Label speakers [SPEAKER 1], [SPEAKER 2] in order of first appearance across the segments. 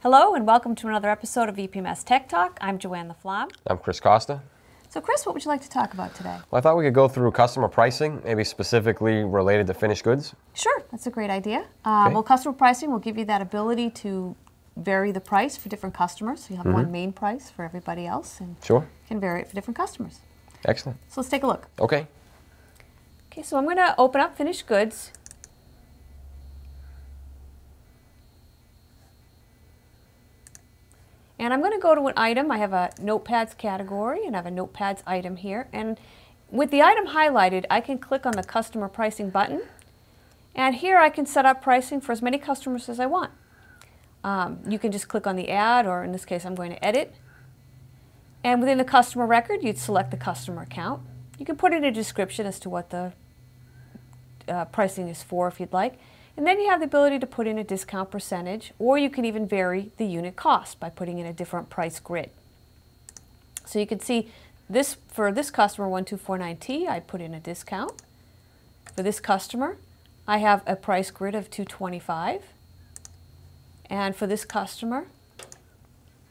[SPEAKER 1] Hello and welcome to another episode of EPMS Tech Talk. I'm Joanne LaFlamme.
[SPEAKER 2] I'm Chris Costa.
[SPEAKER 1] So Chris, what would you like to talk about today?
[SPEAKER 2] Well, I thought we could go through customer pricing, maybe specifically related to finished goods.
[SPEAKER 1] Sure, that's a great idea. Well, customer pricing will give you that ability to vary the price for different customers. So you have one main price for everybody else and
[SPEAKER 2] Sure.
[SPEAKER 1] you can vary it for different customers.
[SPEAKER 2] Excellent.
[SPEAKER 1] So let's take a look.
[SPEAKER 2] Okay.
[SPEAKER 1] Okay, so I'm going to open up finished goods. And I'm going to go to an item. I have a notepads category and I have a notepads item here. And with the item highlighted, I can click on the customer pricing button. And here I can set up pricing for as many customers as I want. You can just click on the add, or in this case I'm going to edit. And within the customer record, you'd select the customer account. You can put in a description as to what the pricing is for if you'd like. And then you have the ability to put in a discount percentage, or you can even vary the unit cost by putting in a different price grid. So you can see this for this customer 1249T, I put in a discount. For this customer, I have a price grid of $225. And for this customer,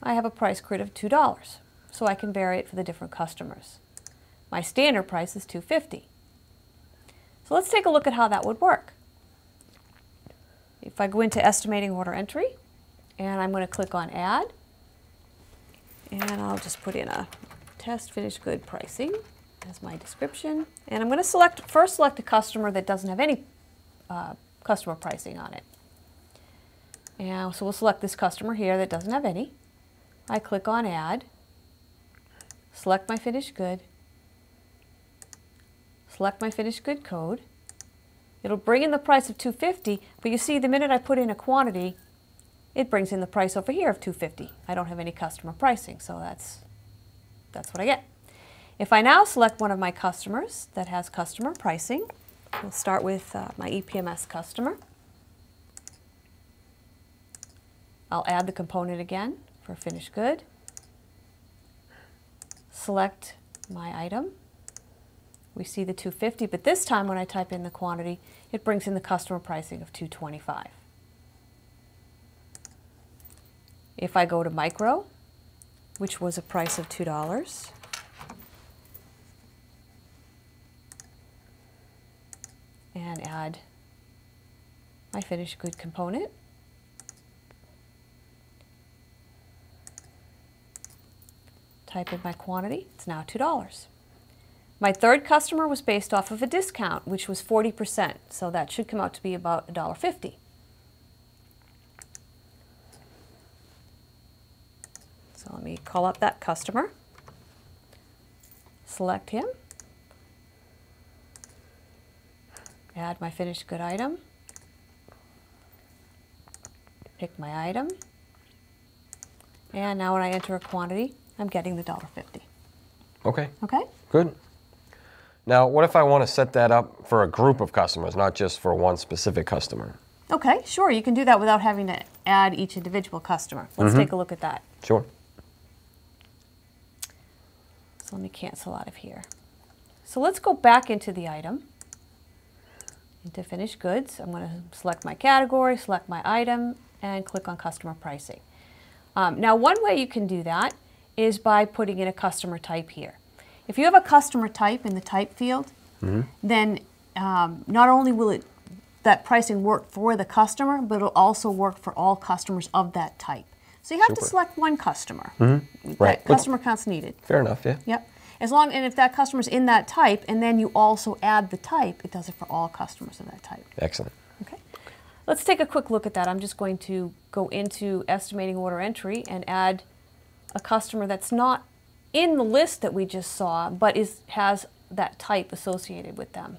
[SPEAKER 1] I have a price grid of $2. So I can vary it for the different customers. My standard price is $250. So let's take a look at how that would work. If I go into estimating order entry, and I'm going to click on add, and I'll just put in a test finished good pricing as my description, and I'm going to first select a customer that doesn't have any customer pricing on it. And so we'll select this customer here that doesn't have any. I click on add, select my finished good, select my finished good code. It'll bring in the price of $250, but you see the minute I put in a quantity, it brings in the price over here of $250. I don't have any customer pricing, so that's what I get. If I now select one of my customers that has customer pricing, we'll start with my EPMS customer. I'll add the component again for finished good. Select my item. We see the $250, but this time when I type in the quantity, it brings in the customer pricing of $225. If I go to micro, which was a price of $2, and add my finished good component, type in my quantity, it's now $2. My third customer was based off of a discount, which was 40%, so that should come out to be about $1.50. So let me call up that customer, select him, add my finished good item, pick my item, and now when I enter a quantity, I'm getting the $1.50.
[SPEAKER 2] Okay.
[SPEAKER 1] Okay?
[SPEAKER 2] Good. Now, what if I want to set that up for a group of customers, not just for one specific customer?
[SPEAKER 1] Okay, sure. You can do that without having to add each individual customer. Let's take a look at that.
[SPEAKER 2] Sure.
[SPEAKER 1] So let me cancel out of here. So let's go back into the item, into finished goods. I'm going to select my category, select my item, and click on customer pricing. Now, one way you can do that is by putting in a customer type here. If you have a customer type in the type field, then not only will that pricing work for the customer, but it'll also work for all customers of that type. So you have to select one customer.
[SPEAKER 2] Right.
[SPEAKER 1] That customer count's needed.
[SPEAKER 2] Fair enough, yeah.
[SPEAKER 1] Yep. And if that customer's in that type, and then you also add the type, it does it for all customers of that type.
[SPEAKER 2] Excellent.
[SPEAKER 1] Okay. Let's take a quick look at that. I'm just going to go into estimating order entry and add a customer that's not in the list that we just saw, but has that type associated with them.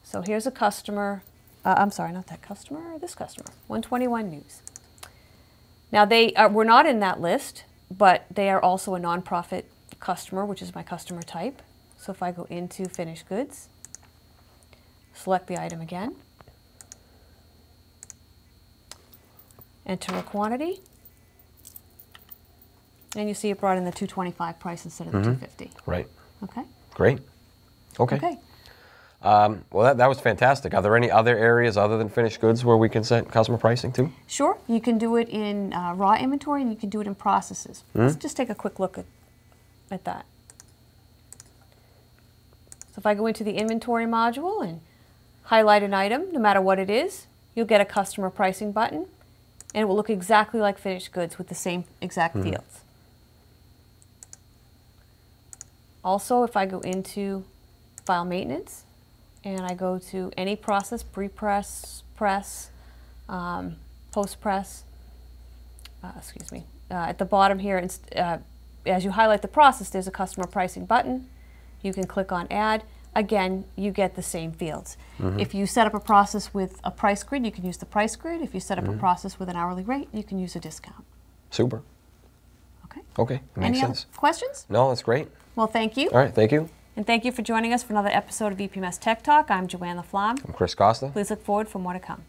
[SPEAKER 1] So here's a customer, I'm sorry, not that customer, this customer, 121 News. Now they were not in that list, but they are also a nonprofit customer, which is my customer type. So if I go into finished goods, select the item again, enter a quantity, and you see it brought in the $225 price instead of the $250.
[SPEAKER 2] Right.
[SPEAKER 1] Okay.
[SPEAKER 2] Great. Okay.
[SPEAKER 1] Okay.
[SPEAKER 2] Well, that was fantastic. Are there any other areas other than finished goods where we can set customer pricing too?
[SPEAKER 1] Sure. You can do it in raw inventory, and you can do it in processes. Let's just take a quick look at that. So if I go into the inventory module and highlight an item, no matter what it is, you'll get a customer pricing button, and it will look exactly like finished goods with the same exact fields. Also, if I go into file maintenance and I go to any process, pre-press, press, post-press, excuse me, at the bottom here, as you highlight the process, there's a customer pricing button. You can click on add. Again, you get the same fields. If you set up a process with a price grid, you can use the price grid. If you set up a process with an hourly rate, you can use a discount.
[SPEAKER 2] Super.
[SPEAKER 1] Okay.
[SPEAKER 2] Okay, makes sense.
[SPEAKER 1] Other questions?
[SPEAKER 2] No, that's great.
[SPEAKER 1] Well, thank you.
[SPEAKER 2] All right, thank you.
[SPEAKER 1] And thank you for joining us for another episode of EPMS Tech Talk. I'm Joanne LaFlamme.
[SPEAKER 2] I'm Chris Costa.
[SPEAKER 1] Please look forward for more to come.